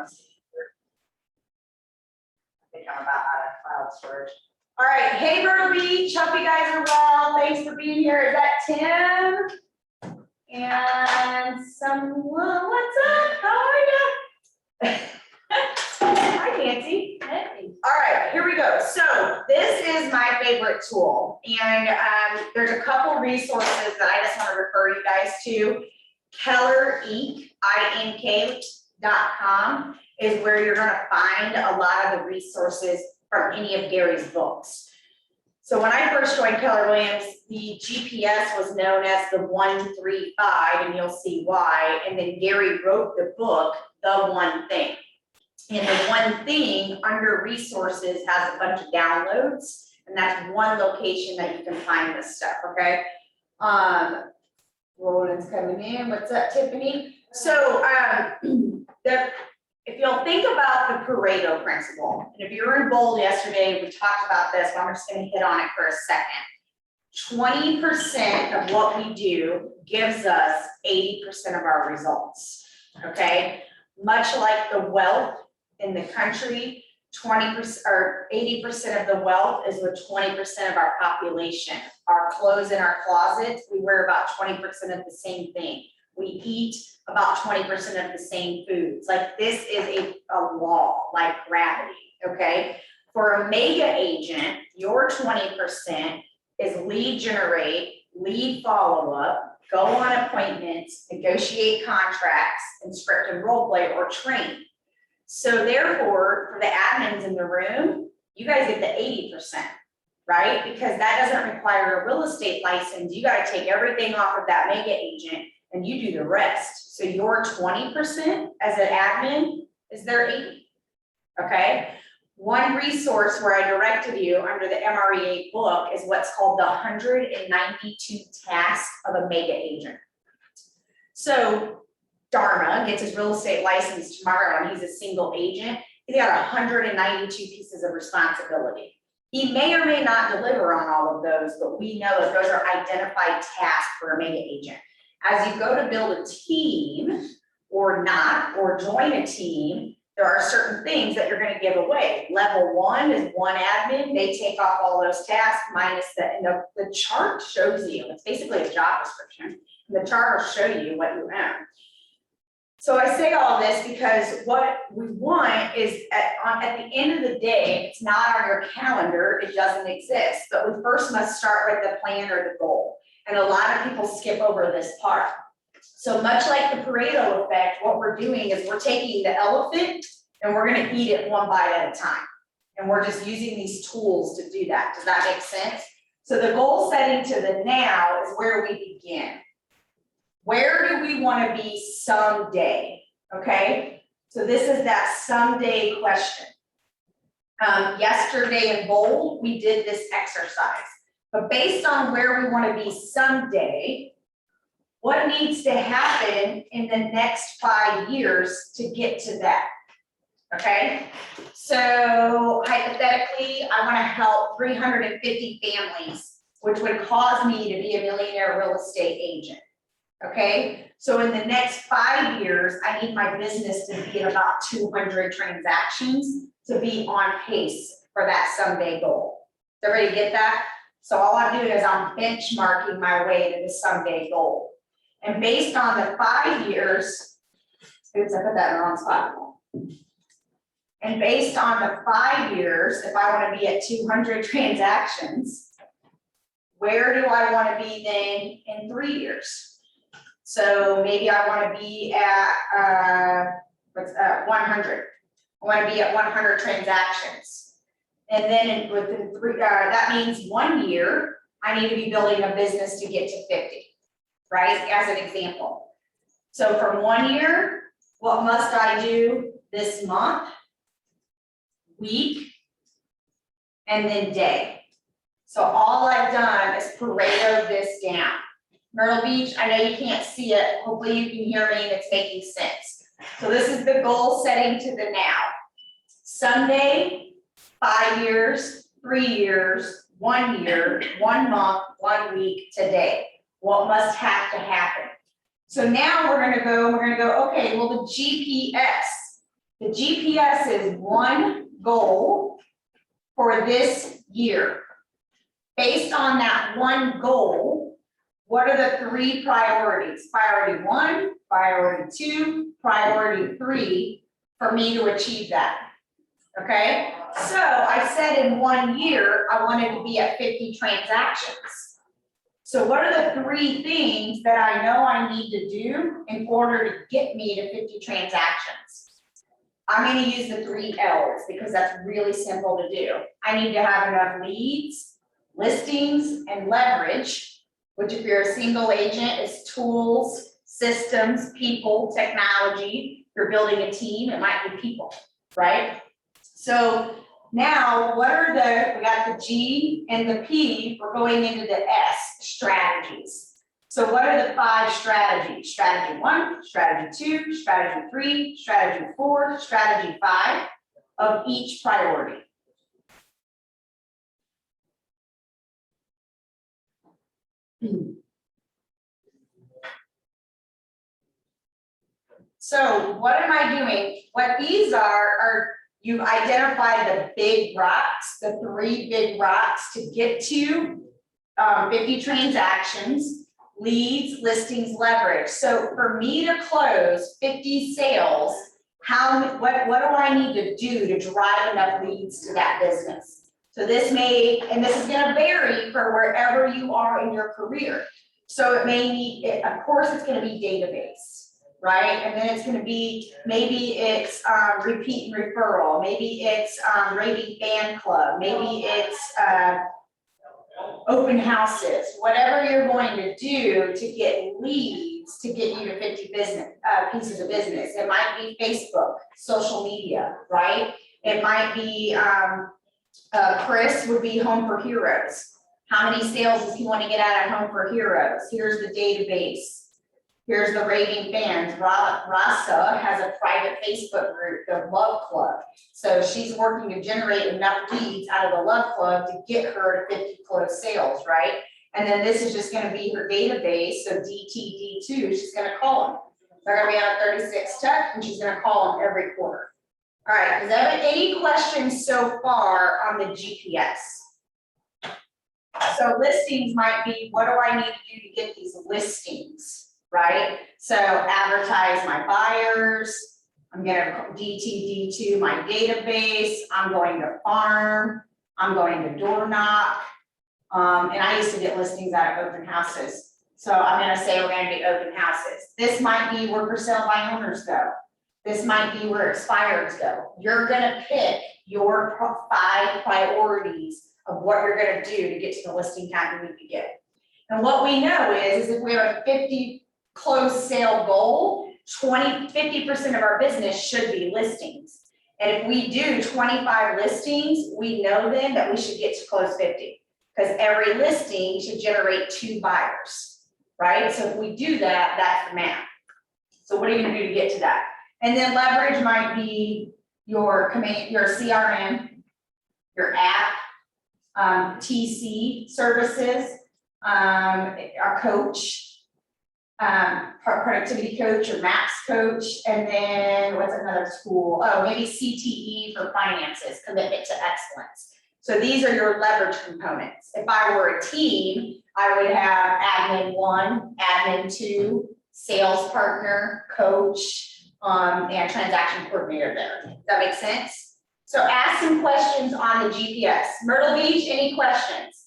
see here. I think I'm about out of cloud storage. All right, hey Myrtle Beach, hope you guys are well. Thanks for being here. Is that Tim? And someone, what's up? How are you? Hi, Nancy. Hey. All right, here we go. So this is my favorite tool, and there's a couple resources that I just want to refer you guys to. Keller Inc. INK.com is where you're going to find a lot of the resources from any of Gary's books. So when I first joined Keller Williams, the GPS was known as the 135, and you'll see why. And then Gary wrote the book, The One Thing. And the one thing under resources has a bunch of downloads, and that's one location that you can find this stuff, okay? Roland's coming in. What's up, Tiffany? So if you'll think about the Pareto principle, and if you were in bold yesterday, we talked about this, but I'm just gonna hit on it for a second. 20% of what we do gives us 80% of our results, okay? Much like the wealth in the country, 20% or 80% of the wealth is with 20% of our population. Our clothes in our closets, we wear about 20% of the same thing. We eat about 20% of the same foods. Like this is a law, like gravity, okay? For a mega agent, your 20% is lead generate, lead follow up, go on appointments, negotiate contracts, and script and role play or train. So therefore, for the admins in the room, you guys get the 80%, right? Because that doesn't require a real estate license. You got to take everything off of that mega agent and you do the rest. So your 20% as an admin is their 80, okay? One resource where I directed you under the MREA book is what's called the 192 tasks of a mega agent. So Dharma gets his real estate license tomorrow and he's a single agent. He's got 192 pieces of responsibility. He may or may not deliver on all of those, but we know that those are identified tasks for a mega agent. As you go to build a team or not, or join a team, there are certain things that you're going to give away. Level 1 is one admin. They take off all those tasks minus the chart shows you. It's basically a job description. The chart will show you what you own. So I say all this because what we want is at the end of the day, it's not on your calendar, it doesn't exist. But we first must start with the plan or the goal. And a lot of people skip over this part. So much like the Pareto effect, what we're doing is we're taking the elephant and we're going to eat it one bite at a time. And we're just using these tools to do that. Does that make sense? So the goal setting to the now is where we begin. Where do we want to be someday? Okay, so this is that someday question. Yesterday in bold, we did this exercise. But based on where we want to be someday, what needs to happen in the next 5 years to get to that? Okay, so hypothetically, I want to help 350 families, which would cause me to be a millionaire real estate agent. Okay, so in the next 5 years, I need my business to be at about 200 transactions to be on pace for that someday goal. Does everybody get that? So all I'm doing is I'm benchmarking my way to the someday goal. And based on the 5 years, oops, I put that in the wrong spot. And based on the 5 years, if I want to be at 200 transactions, where do I want to be then in 3 years? So maybe I want to be at 100. I want to be at 100 transactions. And then within that means 1 year, I need to be building a business to get to 50, right? As an example. So from 1 year, what must I do this month, week, and then day? So all I've done is Pareto this down. Myrtle Beach, I know you can't see it. Hopefully you can hear me and it's making sense. So this is the goal setting to the now. Someday, 5 years, 3 years, 1 year, 1 month, 1 week, today. What must have to happen? So now we're gonna go, okay, well the GPS, The GPS is one goal for this year. Based on that one goal, what are the 3 priorities? Priority 1, priority 2, priority 3 for me to achieve that. Okay? So I said in 1 year, I wanted to be at 50 transactions. So what are the 3 things that I know I need to do in order to get me to 50 transactions? I'm going to use the 3 L's because that's really simple to do. I need to have enough leads, listings, and leverage, which if you're a single agent is tools, systems, people, technology. If you're building a team, it might be people, right? So now what are we got the G and the P, we're going into the S, strategies. So what are the 5 strategies? Strategy 1, strategy 2, strategy 3, strategy 4, strategy 5 of each priority. So what am I doing? What these are you've identified the big rocks, the 3 big rocks to get to 50 transactions. Leads, listings, leverage. So for me to close 50 sales, what do I need to do to drive enough leads to that business? So this and this is going to vary for wherever you are in your career. So it may need, of course, it's going to be database, right? And then it's going to be, maybe it's repeat and referral, maybe it's rating fan club, maybe it's open houses, whatever you're going to do to get leads to get you to 50 pieces of business. It might be Facebook, social media, right? It might be, Chris would be Home for Heroes. How many sales does he want to get out of Home for Heroes? Here's the database. Here's the rating fans. Rasa has a private Facebook group, the Love Club. So she's working to generate enough leads out of the Love Club to get her to 50 closed sales, right? And then this is just going to be her database. So DTD2, she's going to call them. They're going to be on a 36 check, and she's going to call them every quarter. All right, does anyone have any questions so far on the GPS? So listings might be, what do I need to do to get these listings? Right? So advertise my buyers. I'm going to DTD2 my database. I'm going to farm. I'm going to door knock. And I used to get listings out of open houses. So I'm going to say we're going to be open houses. This might be where for sale by owners go. This might be where expireds go. You're going to pick your 5 priorities of what you're going to do to get to the listing count you need to get. And what we know is if we have a 50 closed sale goal, 50% of our business should be listings. And if we do 25 listings, we know then that we should get to close 50 because every listing should generate 2 buyers, right? So if we do that, that's the math. So what are you going to do to get to that? And then leverage might be your CRM, your app, TC services, our coach, productivity coach or maps coach, and then what's another tool? Oh, maybe CTE for finances, commitment to excellence. So these are your leverage components. If I were a team, I would have admin 1, admin 2, sales partner, coach, and transaction coordinator there. Does that make sense? So ask some questions on the GPS. Myrtle Beach, any questions?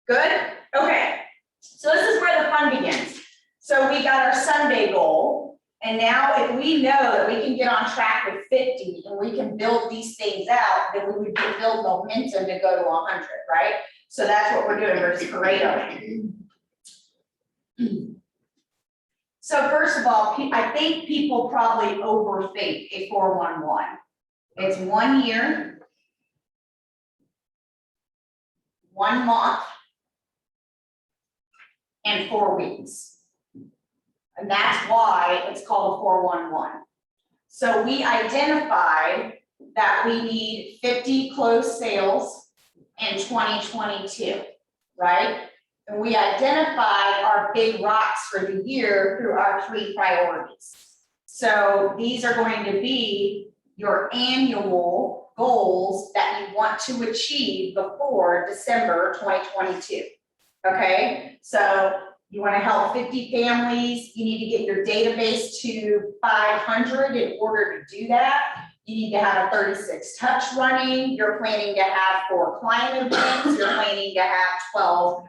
Good? Okay. So this is where the fun begins. So we got our Sunday goal, and now if we know that we can get on track with 50 and we can build these things out, then we would build momentum to go to 100, right? So that's what we're doing versus Pareto. So first of all, I think people probably overthink a 411. It's 1 year, 1 month, and 4 weeks. And that's why it's called a 411. So we identified that we need 50 closed sales in 2022, right? And we identified our big rocks for the year through our 3 priorities. So these are going to be your annual goals that you want to achieve before December 2022. Okay, so you want to help 50 families, you need to get your database to 500 in order to do that. You need to have a 36 touch running. You're planning to have 4 client events. You're planning to have 12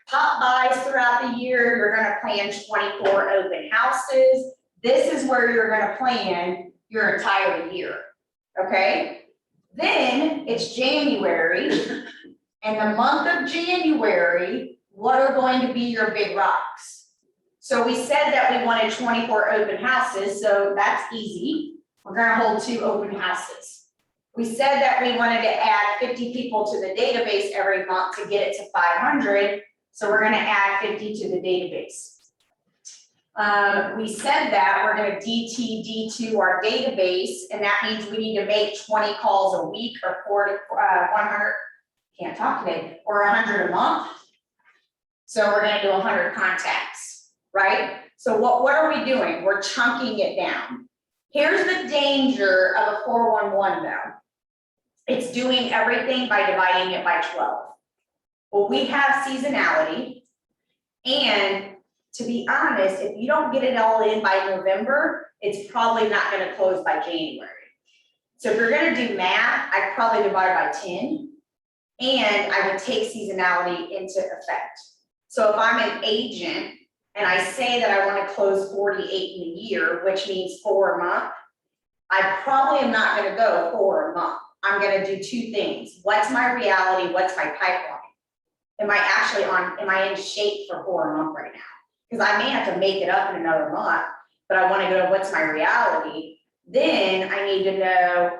pop buys throughout the year. You're going to plan 24 open houses. This is where you're going to plan your entire year. Okay? Then it's January. And the month of January, what are going to be your big rocks? So we said that we wanted 24 open houses, so that's easy. We're going to hold 2 open houses. We said that we wanted to add 50 people to the database every month to get it to 500. So we're going to add 50 to the database. We said that we're going to DTD2 our database, and that means we need to make 20 calls a week or 100, can't talk today, or 100 a month. So we're going to do 100 contacts, right? So what are we doing? We're chunking it down. Here's the danger of a 411 though. It's doing everything by dividing it by 12. Well, we have seasonality, and to be honest, if you don't get it all in by November, it's probably not going to close by January. So if you're going to do math, I'd probably divide by 10, and I would take seasonality into effect. So if I'm an agent and I say that I want to close 48 in a year, which means 4 a month, I probably am not going to go 4 a month. I'm going to do 2 things. What's my reality? What's my pipeline? Am I in shape for 4 a month right now? Because I may have to make it up in another month, but I want to go, what's my reality? Then I need to know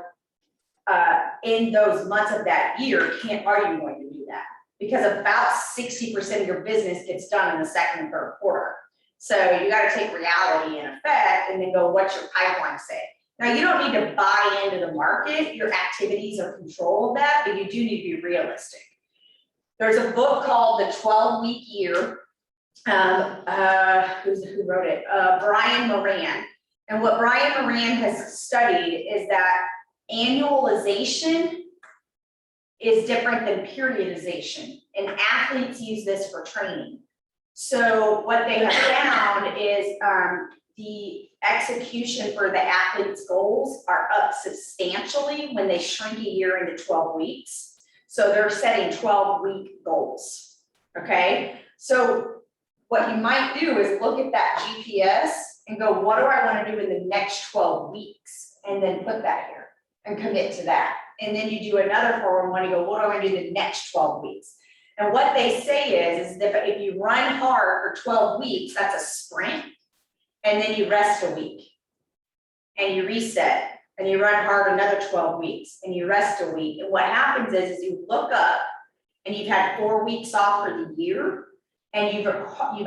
in those months of that year, are you going to do that? Because about 60% of your business gets done in the second and third quarter. So you got to take reality in effect and then go, what's your pipeline say? Now, you don't need to buy into the market. Your activities are control of that, but you do need to be realistic. There's a book called The 12-Week Year. Who wrote it? Brian Moran. And what Brian Moran has studied is that annualization is different than periodization, and athletes use this for training. So what they have found is the execution for the athletes' goals are up substantially when they shrink a year into 12 weeks. So they're setting 12-week goals, okay? So what you might do is look at that GPS and go, what do I want to do in the next 12 weeks? And then put that here and commit to that. And then you do another 411 and go, what do I want to do the next 12 weeks? And what they say is that if you run hard for 12 weeks, that's a sprint. And then you rest a week and you reset and you run hard another 12 weeks and you rest a week. And what happens is you look up and you've had 4 weeks off for the year and you've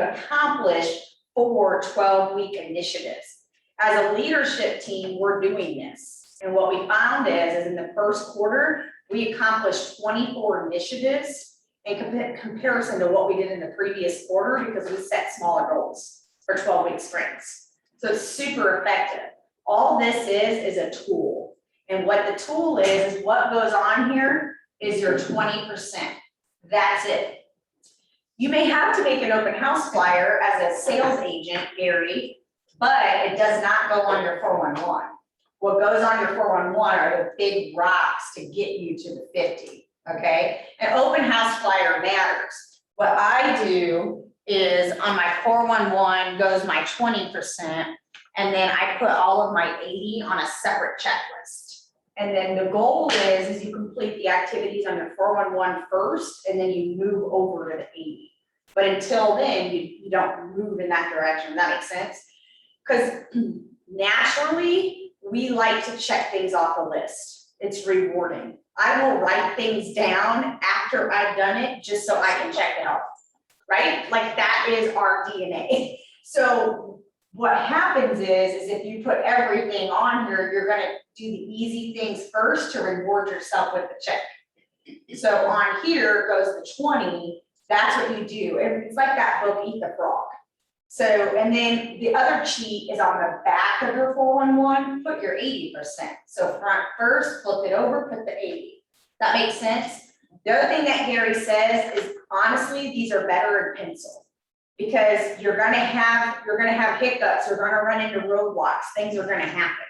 accomplished 4 12-week initiatives. As a leadership team, we're doing this. And what we found is in the first quarter, we accomplished 24 initiatives in comparison to what we did in the previous quarter because we set smaller goals for 12-week sprints. So it's super effective. All this is a tool. And what the tool is what goes on here is your 20%. That's it. You may have to make an open house flyer as a sales agent, Gary, but it does not go on your 411. What goes on your 411 are the big rocks to get you to the 50, okay? An open house flyer matters. What I do is on my 411 goes my 20%, and then I put all of my 80 on a separate checklist. And then the goal is you complete the activities on your 411 first, and then you move over to the 80. But until then, you don't move in that direction. Does that make sense? Because naturally, we like to check things off the list. It's rewarding. I will write things down after I've done it just so I can check it off, right? Like that is our DNA. So what happens is if you put everything on here, you're gonna do the easy things first to reward yourself with the check. So on here goes the 20, that's what you do. It's like that book, Eat the Frog. So, and then the other cheat is on the back of your 411, put your 80%. So front first, flip it over, put the 80. That makes sense? The other thing that Gary says is honestly, these are better in pencil. Because you're gonna have hiccups, you're gonna run into roadblocks, things are gonna happen.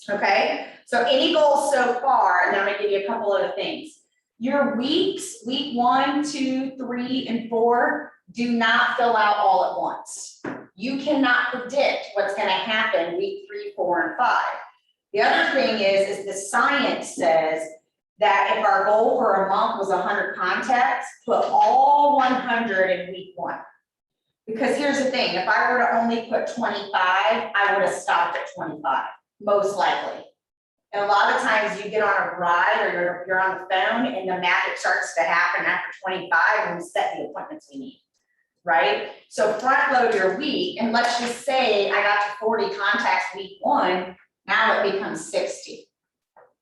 Okay, so any goals so far, and then I'm gonna give you a couple other things. Your weeks, week 1, 2, 3, and 4, do not fill out all at once. You cannot predict what's gonna happen week 3, 4, and 5. The other thing is the science says that if our goal for a month was 100 contacts, put all 100 in week 1. Because here's the thing, if I were to only put 25, I would have stopped at 25, most likely. And a lot of times you get on a ride or you're on the phone and the magic starts to happen after 25 and we set the appointments we need, right? So front load your week, and let's just say I got to 40 contacts week 1, now it becomes 60,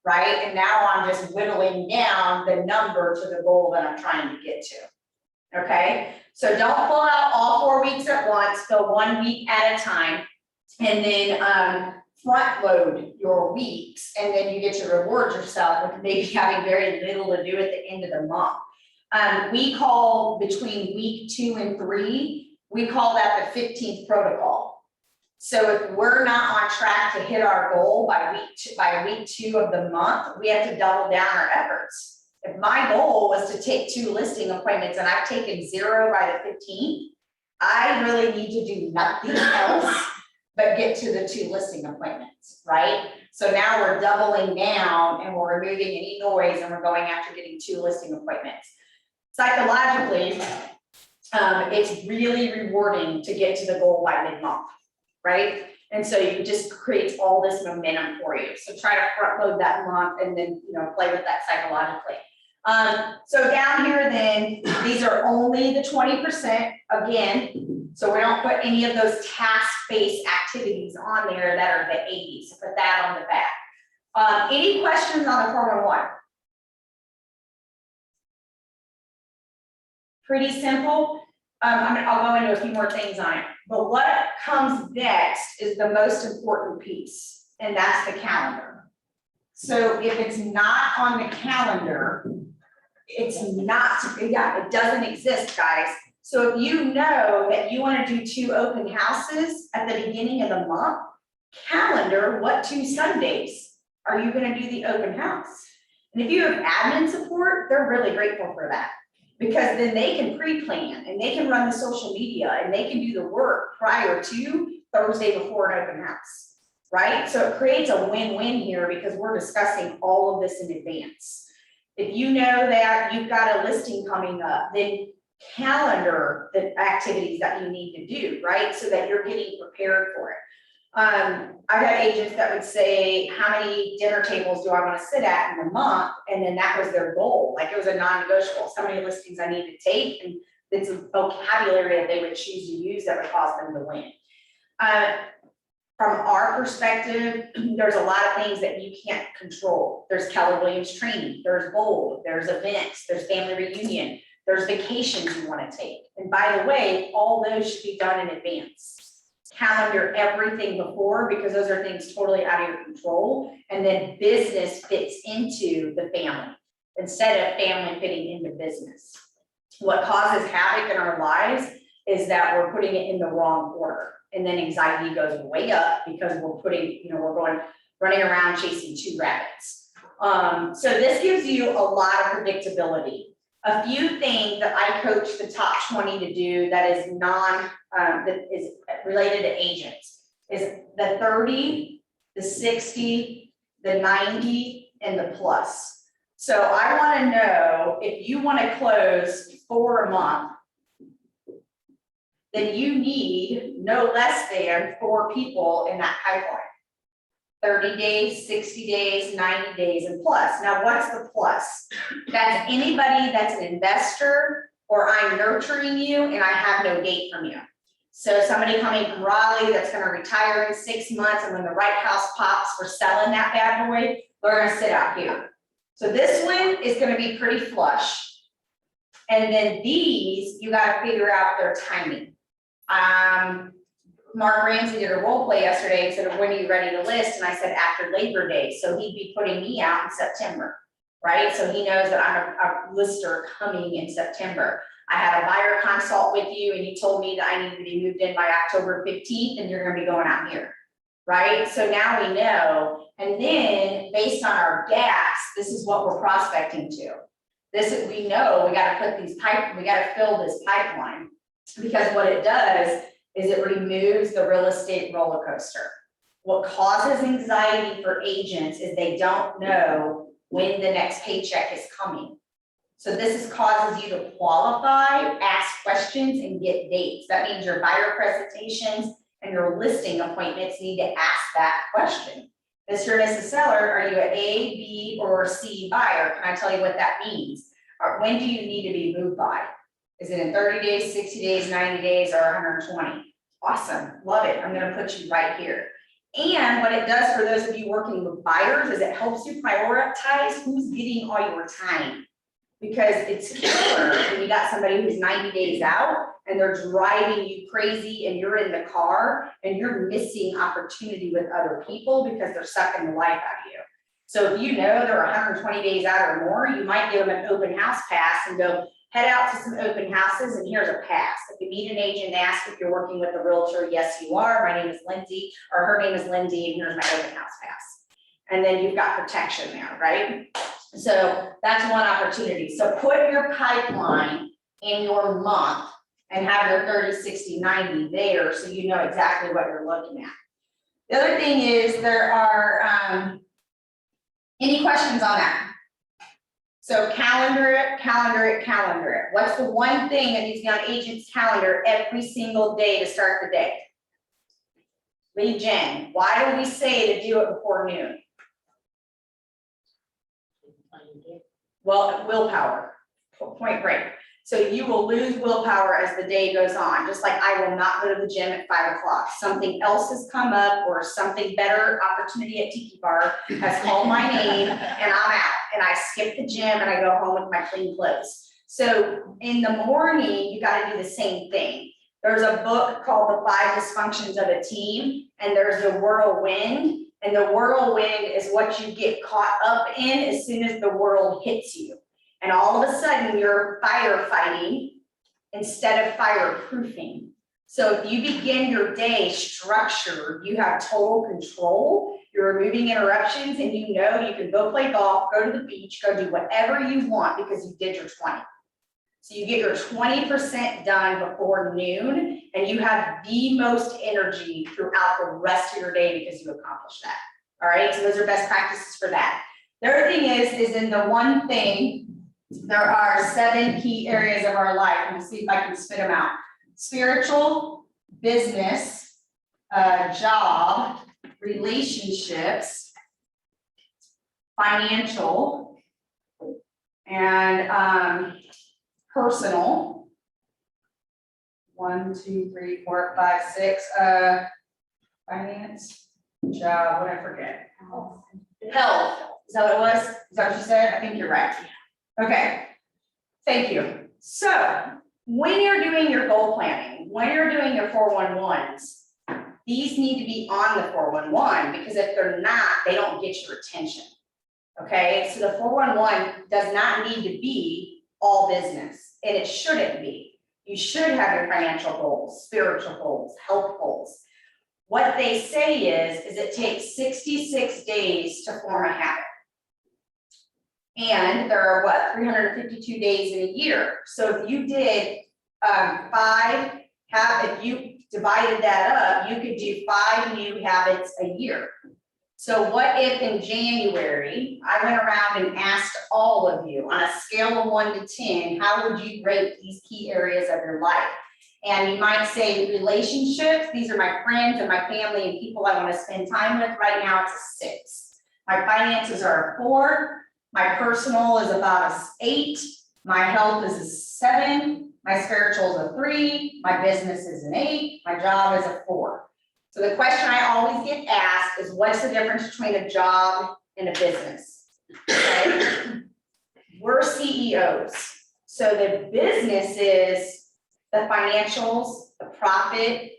right? And now I'm just whittling down the number to the goal that I'm trying to get to, okay? So don't pull out all 4 weeks at once, go 1 week at a time, and then front load your weeks, and then you get to reward yourself with maybe having very little to do at the end of the month. We call between week 2 and 3, we call that the 15th protocol. So if we're not on track to hit our goal by week 2 of the month, we have to double down our efforts. If my goal was to take 2 listing appointments and I've taken 0 by the 15th, I really need to do nothing else but get to the 2 listing appointments, right? So now we're doubling down and we're removing any noise and we're going after getting 2 listing appointments. Psychologically, it's really rewarding to get to the goal by mid-month, right? And so it just creates all this momentum for you. So try to front load that month and then, play with that psychologically. So down here then, these are only the 20% again. So we don't put any of those task-based activities on there that are the 80s. So put that on the back. Any questions on the 411? Pretty simple. I'll go into a few more things on it. But what comes next is the most important piece, and that's the calendar. So if it's not on the calendar, it's not, it doesn't exist, guys. So if you know that you want to do 2 open houses at the beginning of the month, calendar what 2 Sundays are you going to do the open house? And if you have admin support, they're really grateful for that, because then they can pre-plan and they can run the social media and they can do the work prior to Thursday before an open house, right? So it creates a win-win here because we're discussing all of this in advance. If you know that you've got a listing coming up, then calendar the activities that you need to do, right? So that you're getting prepared for it. I've had agents that would say, how many dinner tables do I want to sit at in a month? And then that was their goal. Like it was a non-negotiable. So many listings I need to take, and it's a vocabulary that they would choose to use that would cause them to win. From our perspective, there's a lot of things that you can't control. There's Keller Williams training, there's gold, there's events, there's family reunion, there's vacations you want to take. And by the way, all those should be done in advance. Calendar everything before, because those are things totally out of your control. And then business fits into the family instead of family fitting into business. What causes havoc in our lives is that we're putting it in the wrong order. And then anxiety goes way up because we're running around chasing 2 rabbits. So this gives you a lot of predictability. A few things that I coach the top 20 to do that is that is related to agents is the 30, the 60, the 90, and the plus. So I want to know if you want to close 4 a month, then you need no less than 4 people in that pipeline. 30 days, 60 days, 90 days, and plus. Now, what's the plus? That's anybody that's an investor or I'm nurturing you and I have no date from you. So somebody coming from Raleigh that's going to retire in 6 months, and when the right house pops, we're selling that bad boy, we're going to sit out here. So this one is going to be pretty flush. And then these, you got to figure out their timing. Mark Ramsey did a role play yesterday and said, when are you ready to list? And I said, after Labor Day. So he'd be putting me out in September, right? So he knows that I'm a lister coming in September. I had a buyer consult with you and you told me that I needed to be moved in by October 15th and you're gonna be going out here, right? So now we know, and then based on our gaps, this is what we're prospecting to. This is, we know we gotta put these we gotta fill this pipeline, because what it does is it removes the real estate roller coaster. What causes anxiety for agents is they don't know when the next paycheck is coming. So this causes you to qualify, ask questions, and get dates. That means your buyer presentations and your listing appointments need to ask that question. Mr. and Mrs. Seller, are you an A, B, or C buyer? Can I tell you what that means? Or when do you need to be moved by? Is it in 30 days, 60 days, 90 days, or 120? Awesome, love it. I'm gonna put you right here. And what it does for those of you working with buyers is it helps you prioritize who's getting all your time. Because it's killer when you got somebody who's 90 days out and they're driving you crazy and you're in the car and you're missing opportunity with other people because they're sucking the life out of you. So if you know they're 120 days out or more, you might give them an open house pass and go head out to some open houses and here's a pass. If you meet an agent and ask if you're working with a realtor, yes you are, my name is Lindsay, or her name is Lindsay, and here's my open house pass. And then you've got protection there, right? So that's one opportunity. So put your pipeline in your month and have your 30, 60, 90 there so you know exactly what you're looking at. The other thing is there are, any questions on that? So calendar it, calendar it, calendar it. What's the one thing that needs to be on agent's calendar every single day to start the day? Lead gen. Why do we say to do it before noon? Well, willpower, point break. So you will lose willpower as the day goes on, just like I will not go to the gym at 5 o'clock. Something else has come up or something better opportunity at Tiki Bar has called my name and I'm out and I skip the gym and I go home with my clean clothes. So in the morning, you got to do the same thing. There's a book called The 5 Dysfunctions of a Team, and there's the whirlwind. And the whirlwind is what you get caught up in as soon as the world hits you. And all of a sudden you're firefighting instead of fireproofing. So if you begin your day structured, you have total control, you're removing interruptions, and you know you can go play golf, go to the beach, go do whatever you want because you did your 20. So you get your 20% done before noon, and you have the most energy throughout the rest of your day because you accomplished that. All right, so those are best practices for that. The other thing is in the one thing, there are 7 key areas of our life. Let me see if I can spit them out. Spiritual, business, job, relationships, financial, and personal. 1, 2, 3, 4, 5, 6. Finance, job, what did I forget? Health. Is that what it was? Is that what you said? I think you're right. Okay. Thank you. So when you're doing your goal planning, when you're doing your 411s, these need to be on the 411 because if they're not, they don't get your attention. Okay. So the 411 does not need to be all business, and it shouldn't be. You should have your financial goals, spiritual goals, health goals. What they say is it takes 66 days to form a habit. And there are 352 days in a year. So if you did if you divided that up, you could do 5 new habits a year. So what if in January, I went around and asked all of you on a scale of 1 to 10, how would you rate these key areas of your life? And you might say relationships, these are my friends and my family and people I want to spend time with. Right now it's a 6. My finances are a 4. My personal is about a 8. My health is a 7. My spiritual is a 3. My business is an 8. My job is a 4. So the question I always get asked is, what's the difference between a job and a business? Okay? We're CEOs. So the business is the financials, the profit,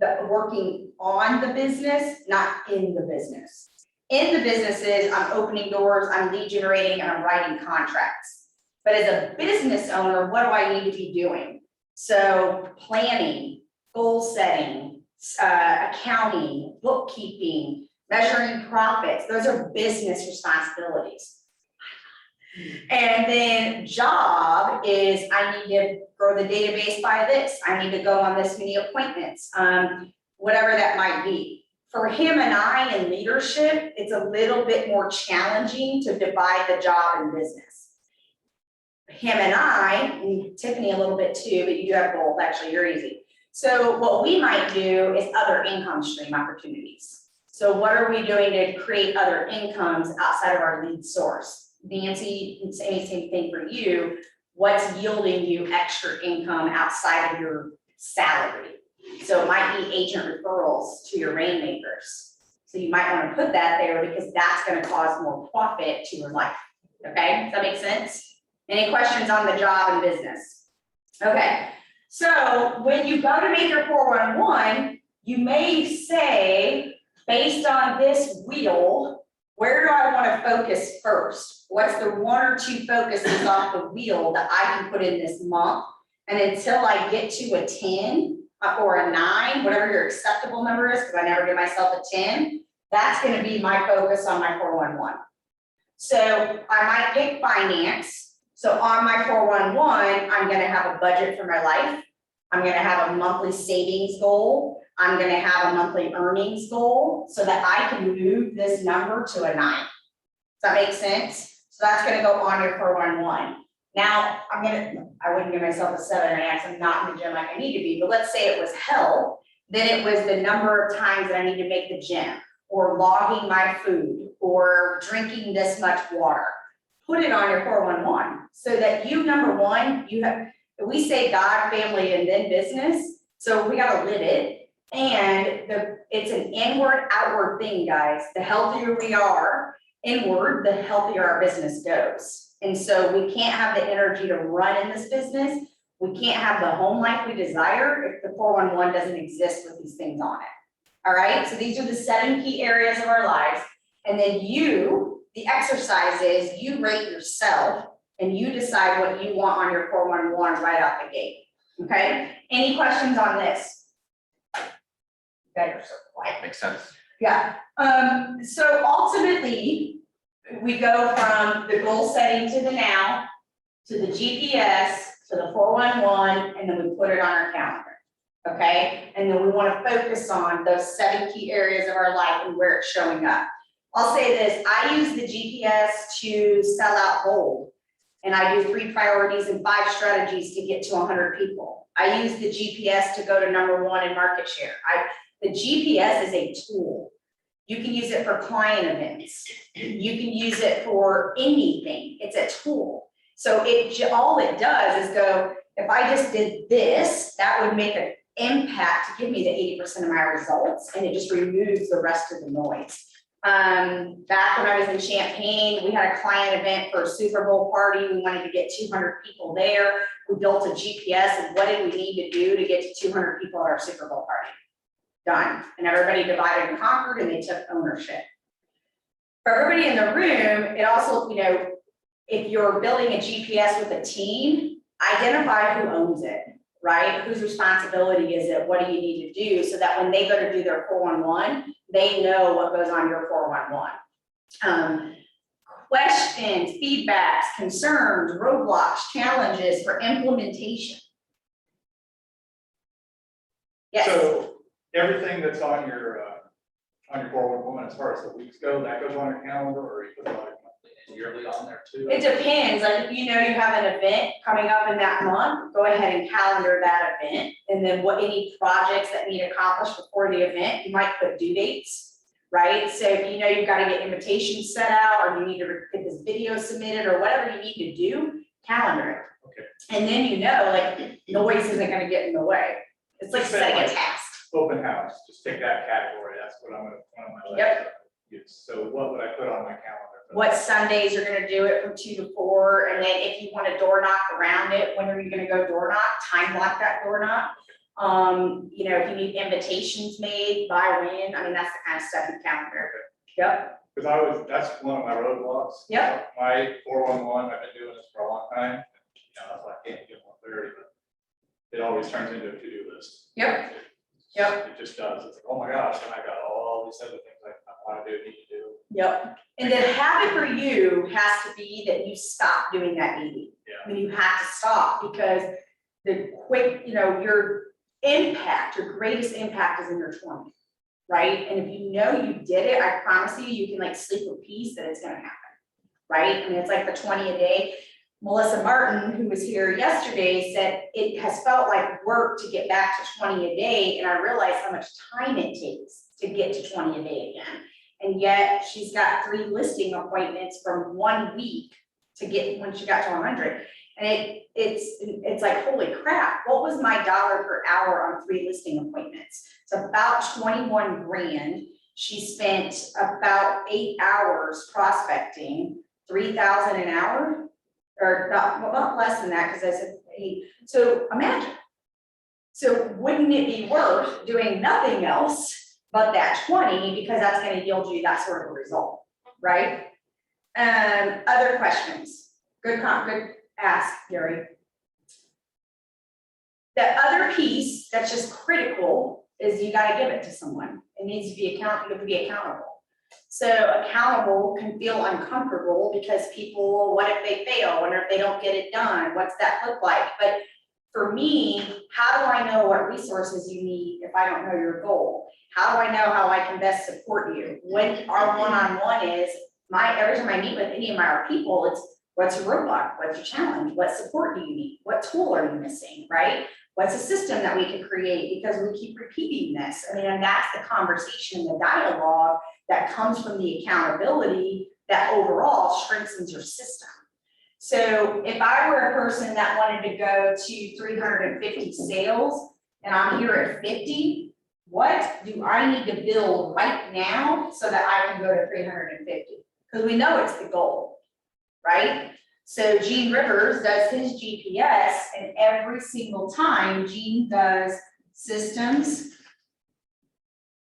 working on the business, not in the business. In the businesses, I'm opening doors, I'm lead generating, and I'm writing contracts. But as a business owner, what do I need to be doing? So planning, goal setting, accounting, bookkeeping, measuring profits, those are business responsibilities. And then job is I need to grow the database by this. I need to go on this many appointments, whatever that might be. For him and I in leadership, it's a little bit more challenging to divide the job and business. Him and I, and Tiffany a little bit too, but you have both, actually, you're easy. So what we might do is other income stream opportunities. So what are we doing to create other incomes outside of our lead source? Nancy, same thing for you. What's yielding you extra income outside of your salary? So it might be agent referrals to your rainmakers. So you might want to put that there because that's going to cause more profit to your life. Okay, does that make sense? Any questions on the job and business? Okay, so when you go to make your 411, you may say, based on this wheel, where do I want to focus first? What's the 1 or 2 focuses off the wheel that I can put in this month? And until I get to a 10 or a 9, whatever your acceptable number is, because I never give myself a 10, that's going to be my focus on my 411. So I might pick finance. So on my 411, I'm going to have a budget for my life. I'm going to have a monthly savings goal. I'm going to have a monthly earnings goal so that I can move this number to a 9. Does that make sense? So that's going to go on your 411. Now I wouldn't give myself a 7 or an 8. I'm not in the gym like I need to be, but let's say it was health. Then it was the number of times that I need to make the gym, or logging my food, or drinking this much water. Put it on your 411 so that you, number one, you have, we say God, family, and then business. So we got to live it. And it's an inward, outward thing, guys. The healthier we are inward, the healthier our business goes. And so we can't have the energy to run in this business. We can't have the home life we desire if the 411 doesn't exist with these things on it. All right, so these are the 7 key areas of our lives. And then the exercise is you rate yourself and you decide what you want on your 411 right out the gate. Okay, any questions on this? Better, so quiet. Makes sense. Yeah, so ultimately, we go from the goal setting to the now, to the GPS, to the 411, and then we put it on our calendar. Okay, and then we want to focus on those 7 key areas of our life and where it's showing up. I'll say this, I use the GPS to sell out gold, and I do 3 priorities and 5 strategies to get to 100 people. I use the GPS to go to #1 in market share. The GPS is a tool. You can use it for client events. You can use it for anything. It's a tool. So all it does is go, if I just did this, that would make an impact to give me the 80% of my results, and it just removes the rest of the noise. Back when I was in Champaign, we had a client event for a Super Bowl party. We wanted to get 200 people there. We built a GPS of what did we need to do to get to 200 people at our Super Bowl party. Done. And everybody divided and conquered, and they took ownership. For everybody in the room, it also, if you're building a GPS with a team, identify who owns it, right? Whose responsibility is it? What do you need to do so that when they go to do their 411, they know what goes on your 411. Questions, feedbacks, concerns, roadblocks, challenges for implementation. Yes. So everything that's on your 411 as far as the weeks go, that goes on your calendar, or you put it on your monthly and yearly on there too? It depends. Like if you have an event coming up in that month, go ahead and calendar that event. And then any projects that need accomplished before the event, you might put due dates, right? So if you've got to get invitations set out, or you need to get this video submitted, or whatever you need to do, calendar it. Okay. And then noise isn't going to get in the way. It's like setting a task. Open house, just take that category. That's what I'm going to, one of my Yep. use. So what would I put on my calendar? What Sundays you're gonna do it from 2 to 4, and then if you want to door knock around it, when are you gonna go door knock? Time block that door knock. You know, if you need invitations made, by when, I mean, that's the kind of stuff you calendar. Yep, Because that's one of my roadblocks. Yep. My 411, I've been doing this for a long time, that's why I can't get more clarity, but it always turns into a to-do list. Yep. Yep. It just does, it's like, oh my gosh, and I got all these other things I want to do, need to do. yep. And the habit for you has to be that you stop doing that meeting. Yeah. I mean, you have to stop because the quick, you know, your impact, your greatest impact is in your 20s, right? And if you know you did it, I promise you can like sleep with peace that it's gonna happen, right? I mean, it's like the 20 a day. Melissa Martin, who was here yesterday, said it has felt like work to get back to 20 a day, and I realized how much time it takes to get to 20 a day again. And yet she's got 3 listing appointments from 1 week to get when she got to 100. And it's like, holy crap, what was my dollar per hour on 3 listing appointments? It's about 21 grand. She spent about 8 hours prospecting, 3,000 an hour, or not less than that, because I said 8. So imagine. So wouldn't it be worth doing nothing else but that 20, because that's going to yield you that sort of a result, right? Other questions? Good ask, Gary. The other piece that's just critical is you got to give it to someone. It needs to be you have to be accountable. So accountable can feel uncomfortable because people, what if they fail? What if they don't get it done? What's that look like? But for me, how do I know what resources you need if I don't know your goal? How do I know how I can best support you? When our one-on-one is, every time I meet with any of our people, it's what's your roadblock? What's your challenge? What support do you need? What tool are you missing, right? What's a system that we can create because we keep repeating this? I mean, and that's the conversation, the dialogue that comes from the accountability that overall strengthens your system. So if I were a person that wanted to go to 350 sales and I'm here at 50, what do I need to build right now so that I can go to 350? Because we know it's the goal, right? So Gene Rivers does his GPS, and every single time Gene does systems,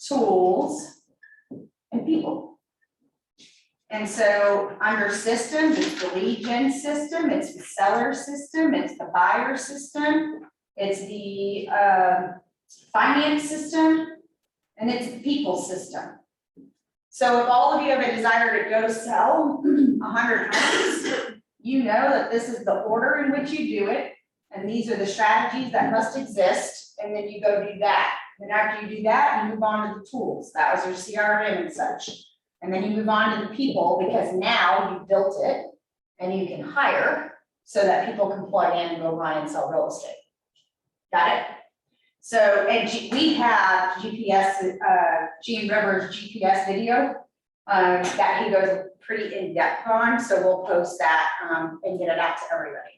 tools, and people. And so under systems, it's the lead gen system, it's the seller system, it's the buyer system, it's the finance system, and it's the people system. So if all of you have a desire to go sell 100 homes, you know that this is the order in which you do it, and these are the strategies that must exist, and then you go do that. Then after you do that, you move on to the tools. That was your CRM and such. And then you move on to the people, because now you've built it and you can hire so that people can plug in and go buy and sell real estate. Got it? So, and we have GPS, Gene Rivers GPS video that he goes pretty in depth on. So we'll post that and get it out to everybody.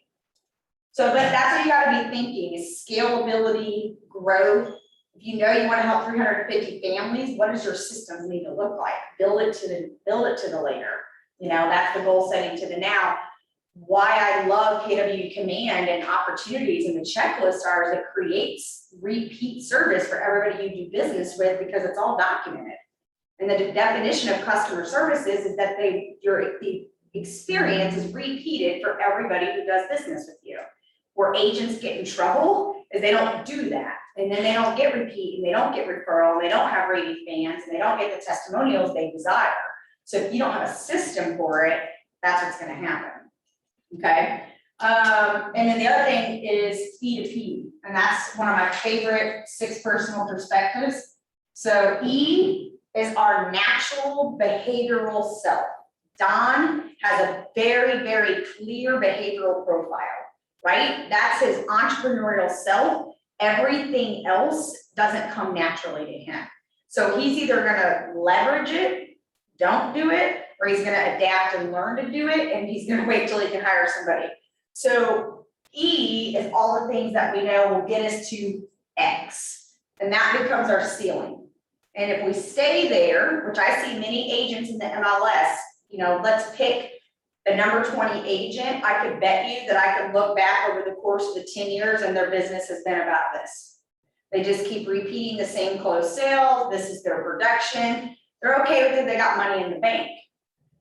So, but that's what you gotta be thinking is scalability, growth. If you know you want to help 350 families, what does your systems need to look like? Build it to the later. You know, that's the goal setting to the now. Why I love KW Command and opportunities and the checklist are it creates repeat service for everybody you do business with because it's all documented. And the definition of customer services is that the experience is repeated for everybody who does business with you. Where agents get in trouble is they don't do that. And then they don't get repeat, and they don't get referral, and they don't have raving fans, and they don't get the testimonials they desire. So if you don't have a system for it, that's what's gonna happen, okay? And then the other thing is E2P, and that's one of my favorite 6 personal perspectives. So E is our natural behavioral self. Don has a very, very clear behavioral profile, right? That's his entrepreneurial self. Everything else doesn't come naturally to him. So he's either gonna leverage it, don't do it, or he's gonna adapt and learn to do it, and he's gonna wait till he can hire somebody. So E is all the things that we know will get us to X, and that becomes our ceiling. And if we stay there, which I see many agents in the MLS, you know, let's pick the number 20 agent, I could bet you that I could look back over the course of the 10 years and their business has been about this. They just keep repeating the same closed sales. This is their production. They're okay with it. They got money in the bank.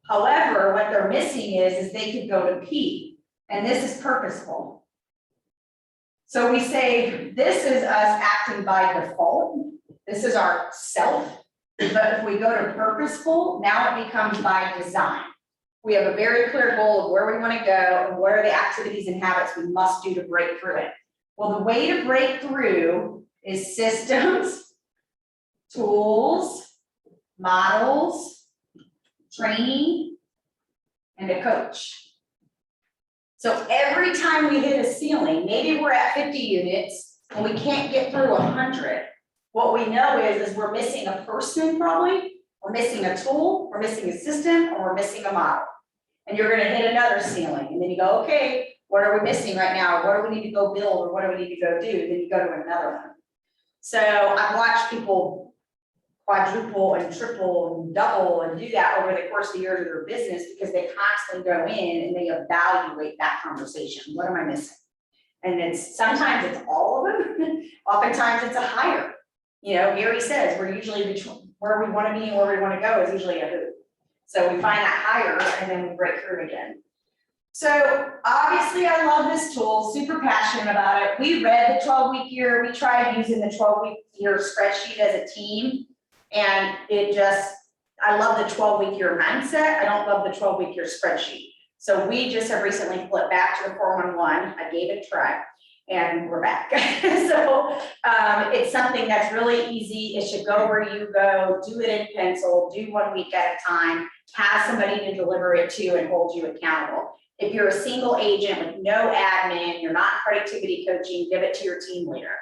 However, what they're missing is they could go to P, and this is purposeful. So we say, this is us acting by default. This is our self. But if we go to purposeful, now it becomes by design. We have a very clear goal of where we want to go and what are the activities and habits we must do to break through it. Well, the way to break through is systems, tools, models, training, and a coach. So every time we hit a ceiling, maybe we're at 50 units and we can't get through 100. What we know is we're missing a person probably, we're missing a tool, we're missing a system, or we're missing a model. And you're gonna hit another ceiling, and then you go, okay, what are we missing right now? What do we need to go build, or what do we need to go do? Then you go to another one. So I've watched people quadruple and triple and double and do that over the course of the years of their business because they constantly go in and they evaluate that conversation. What am I missing? And it's sometimes it's all of them. Oftentimes it's a higher. You know, Gary says we're usually between where we want to be and where we want to go is usually a who. So we find that higher and then we break through again. So obviously I love this tool, super passionate about it. We read the 12-week year. We tried using the 12-week year spreadsheet as a team. And it just, I love the 12-week year mindset. I don't love the 12-week year spreadsheet. So we just have recently flipped back to the 411. I gave it a try and we're back. So it's something that's really easy. It should go where you go, do it in pencil, do 1 week at a time, have somebody to deliver it to and hold you accountable. If you're a single agent with no admin, you're not productivity coaching, give it to your team leader.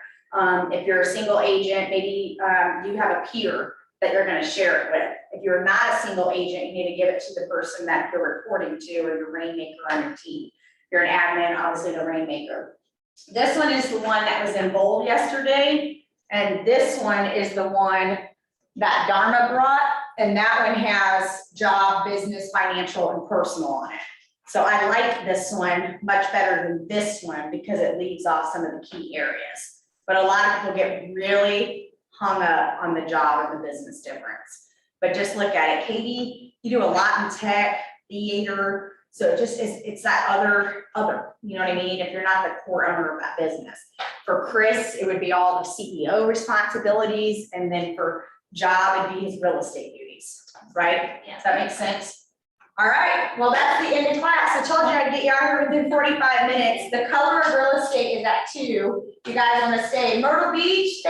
If you're a single agent, maybe you have a peer that you're going to share it with. If you're not a single agent, you need to give it to the person that you're reporting to or your rainmaker on your team. If you're an admin, obviously the rainmaker. This one is the one that was in bold yesterday, and this one is the one that Dharma brought, and that one has job, business, financial, and personal on it. So I like this one much better than this one because it leaves off some of the key areas. But a lot of people get really hung up on the job and the business difference. But just look at it. Katie, you do a lot in tech, theater. So it just is, it's that other, you know what I mean? If you're not the core owner of that business. For Chris, it would be all the CEO responsibilities. And then for job, it'd be his real estate duties, right? Yeah. Does that make sense? All right, well, that's the end of class. I told you I'd get you out here within 45 minutes. The color of real estate is at 2. You guys want to stay Myrtle Beach?